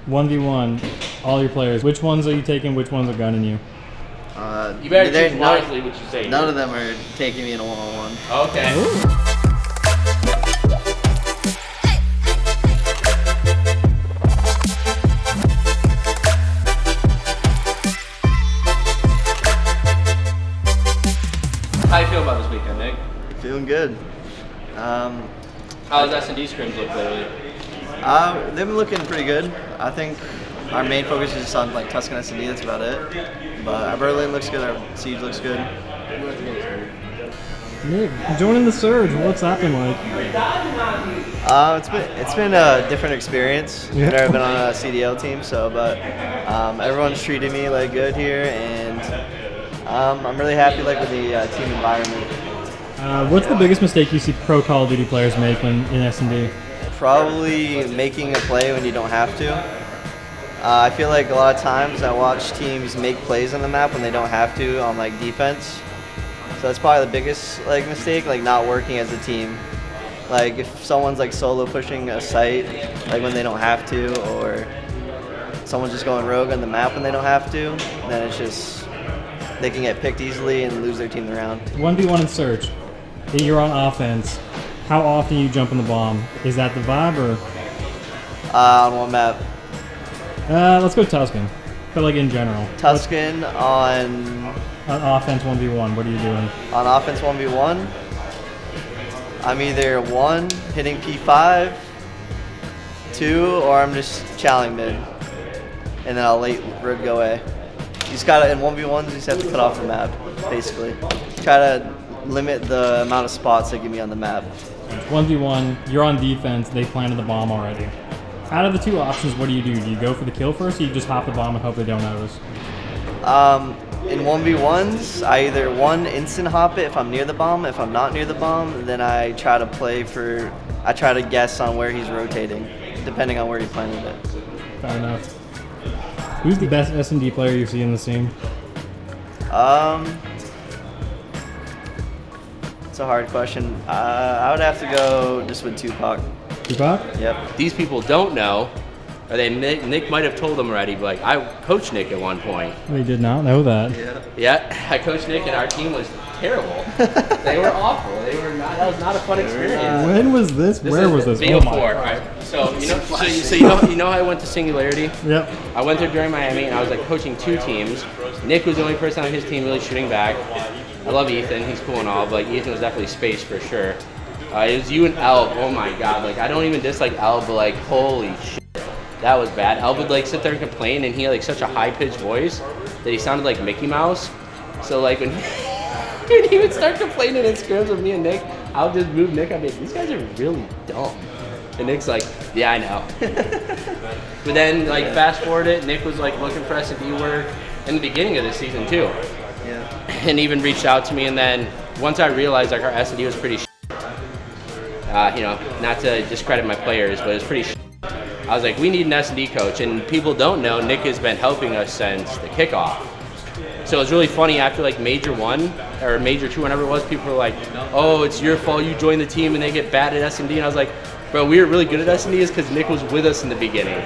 1v1, all your players. Which ones are you taking? Which ones are gunning you? You better choose wisely what you say. None of them are taking me in a one-on-one. Okay. Ooh. How you feel about this weekend, Nick? Feeling good. How's S&D scrims look lately? They've been looking pretty good. I think our main focus is just on like Tuscan S&D. That's about it. But our Berlin looks good. Our Siege looks good. Nick, joining the Surge. What's that been like? It's been a different experience. Yeah. I've never been on a CDL team, but everyone's treated me like good here, and I'm really happy like with the team environment. What's the biggest mistake you see pro Call of Duty players make when in S&D? Probably making a play when you don't have to. I feel like a lot of times I watch teams make plays on the map when they don't have to on like defense. So that's probably the biggest like mistake, like not working as a team. Like if someone's like solo pushing a site like when they don't have to, or someone's just going rogue on the map when they don't have to, then it's just they can get picked easily and lose their team the round. 1v1 in Surge. You're on offense. How often you jump on the bomb? Is that the vibe or? On one map. Let's go Tuscan. But like in general. Tuscan on offense 1v1. What are you doing? On offense 1v1. I'm either 1 hitting P5, 2, or I'm just challing mid, and then I'll let Rig go away. You just gotta in 1v1s. You just have to cut off the map, basically. Try to limit the amount of spots they give me on the map. 1v1, you're on defense, they planted the bomb already. Out of the two options, what do you do? Do you go for the kill first, or you just hop the bomb and hope they don't notice? In 1v1s, I either instant hop it if I'm near the bomb. If I'm not near the bomb, then I try to guess on where he's rotating, depending on where he planted it. Fair enough. Who's the best S&D player you see in the scene? It's a hard question. I would have to go just with Tupac. Tupac? Yep. These people don't know, or Nick might have told them already, but like I coached Nick at one point. We did not know that. Yeah, I coached Nick and our team was terrible. They were awful. That was not a fun experience. When was this? Where was this? Video 4. All right. So you know how I went to Singularity? Yep. I went there during Miami and I was like coaching 2 teams. Nick was the only person on his team really shooting back. I love Ethan, he's cool and all, but like Ethan was definitely space for sure. It was you and Elb, oh my god, like I don't even dislike Elb, but like holy shit, that was bad. Elb would like sit there and complain, and he had like such a high-pitched voice that he sounded like Mickey Mouse. So like when he would start complaining in scrims with me and Nick, I would just move Nick, I'd be like, these guys are really dumb. And Nick's like, yeah, I know. But then like fast forward it, Nick was like looking for S&D work in the beginning of the season too. Yeah. And even reached out to me, and then once I realized like our S&D was pretty not to discredit my players, but it was pretty I was like, we need an S&D coach, and people don't know Nick has been helping us since the kickoff. So it was really funny after like Major 1 or Major 2, whenever it was, people were like, oh, it's your fault you joined the team and they get bad at S&D, and I was like, bro, we were really good at S&D is because Nick was with us in the beginning.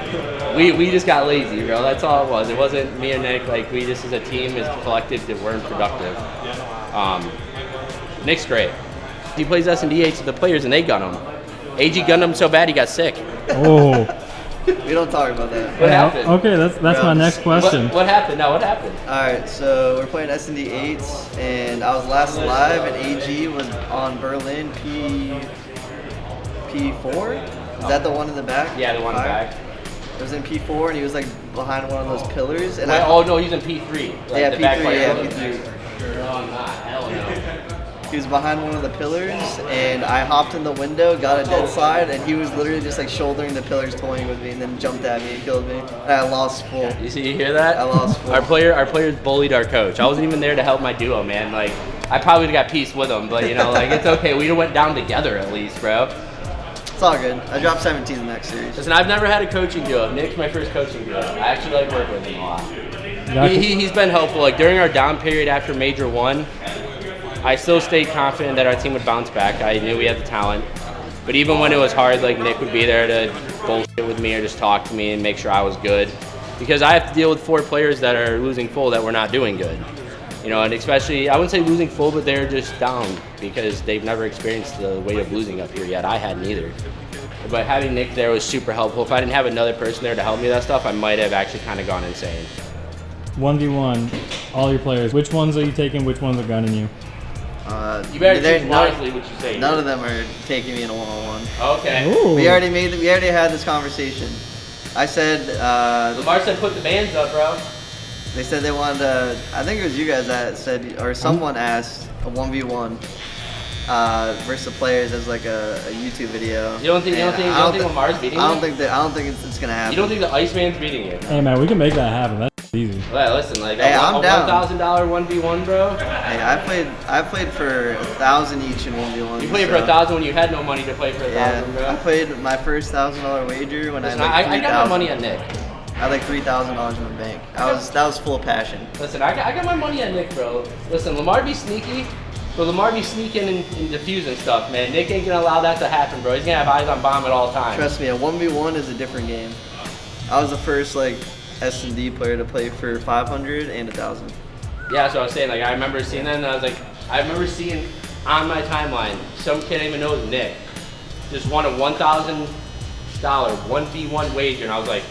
We just got lazy, bro. That's all it was. It wasn't me and Nick. Like, we just as a team, as a collective, that weren't productive. Nick's great. He plays S&D to the players, and they gun him. AG gunned him so bad he got sick. Oh. We don't talk about that. What happened? Okay, that's my next question. What happened? No, what happened? Alright, so we're playing S&D 8s, and I was last live, and AG was on Berlin P4? Is that the one in the back? Yeah, the one in the back. It was in P4, and he was like behind one of those pillars. And oh no, he's in P3. Like yeah, the P3. back Yeah, P3. No, I'm not. Hell no. He was behind one of the pillars, and I hopped in the window, got a dead slide, and he was literally just like shouldering the pillars, toying with me, and then jumped at me and killed me. And I lost full. You hear that? I lost full. Our players bullied our coach. I wasn't even there to help my duo, man. Like, I probably would have got peace with him, but you know, like it's okay. We went down together at least, bro. It's all good. I dropped 17 in the next series. Listen, I've never had a coaching duo. Nick's my first coaching duo. I actually like working with him a lot. He's been helpful. Like during our down period after Major 1, I still stayed confident that our team would bounce back. I knew we had the talent. But even when it was hard, like Nick would be there to bullshit with me or just talk to me and make sure I was good. Because I have to deal with 4 players that are losing full that we're not doing good. You know, and especially, I wouldn't say losing full, but they're just down because they've never experienced the weight of losing up here yet. I hadn't either. But having Nick there was super helpful. If I didn't have another person there to help me with that stuff, I might have actually kind of gone insane. 1v1, all your players. Which ones are you taking? Which ones are gunning you? You better choose wisely what you say. None of them are taking me in a one-on-one. Okay. Ooh. We already had this conversation. I said. Lamar said put the bands up, bro. They said they wanted to. I think it was you guys that said, or someone asked a 1v1 versus the players as like a YouTube video. You don't think Lamar's beating you? I don't think it's gonna happen. You don't think the Iceman's beating you? Hey man, we can make that happen. That's easy. Well, listen, like Hey, I'm down. $1,000 1v1, bro. Hey, I played for 1,000 each in 1v1. You played for 1,000 when you had no money to play for 1,000, Yeah, I bro. played my first $1,000 wager when Listen, I had like I got my money on Nick. I had like $3,000 in the bank. That was full of passion. Listen, I got my money on Nick, bro. Listen, Lamar be sneaky, but Lamar be sneaking and diffusing stuff, man. Nick ain't gonna allow that to happen, bro. He's gonna have eyes on bomb at all times. Trust me, a 1v1 is a different game. I was the first like S&D player to play for 500 and 1,000. Yeah, that's what I was saying. Like, I remember seeing that, and I was like, I remember seeing on my timeline, some kid I didn't even know it was Nick, just won a $1,000 1v1 wager, and I was like,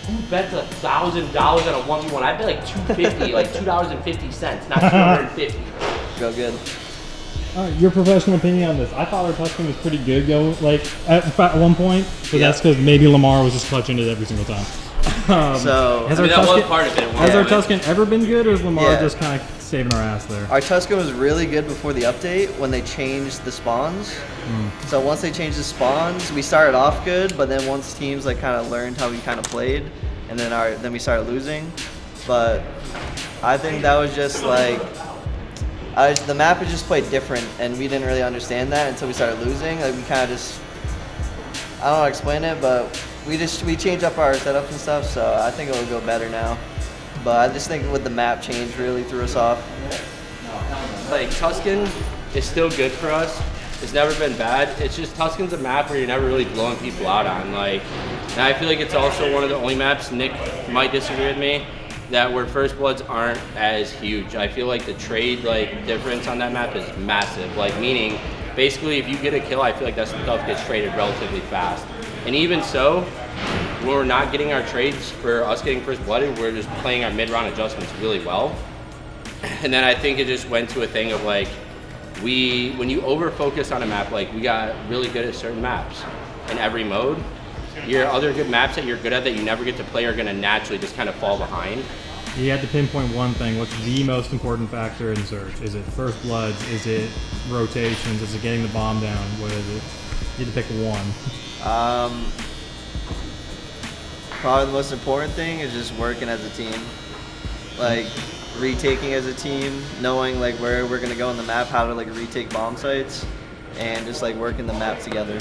who bets $1,000 on a 1v1? I bet like $2.50, like $2.50, not $2.50. Go good. All right, your professional opinion on this? I thought our Tuscan was pretty good going, like at one point, but Yeah. that's because maybe Lamar was just clutching it every single time. So has I mean, our that was Tuscan, part of it. has our Tuscan ever been good, or is Lamar Yeah. just kind of saving our ass there? our Tuscan was really good before the update when they changed the spawns. So once they changed the spawns, we started off good, but then once teams like kind of learned how we kind of played, and then we started losing. But I think that was just like the map had just played different, and we didn't really understand that until we started losing. Like we kind of just, I don't know how to explain it, but we changed up our setups and stuff, so I think it will go better now. But I just think with the map change really threw us off. Like, Tuscan is still good for us. It's never been bad. It's just Tuscan's a map where you're never really blowing people out on. Like, and I feel like it's also one of the only maps, Nick might disagree with me, that where First Bloods aren't as huge. I feel like the trade difference on that map is massive. Like, meaning, basically, if you get a kill, I feel like that stuff gets traded relatively fast. And even so, when we're not getting our trades for us getting First Blooded, we're just playing our mid-round adjustments really well. And then I think it just went to a thing of like, when you over-focus on a map, like we got really good at certain maps in every mode, your other good maps that you're good at that you never get to play are gonna naturally just kind of fall behind. You had to pinpoint one thing. What's the most important factor in Surge? Is it First Bloods? Is it rotations? Is it getting the bomb down? What is it? You had to pick one. Probably the most important thing is just working as a team. Like retaking as a team, knowing like where we're gonna go on the map, how to like retake bomb sites, and just like working the map together.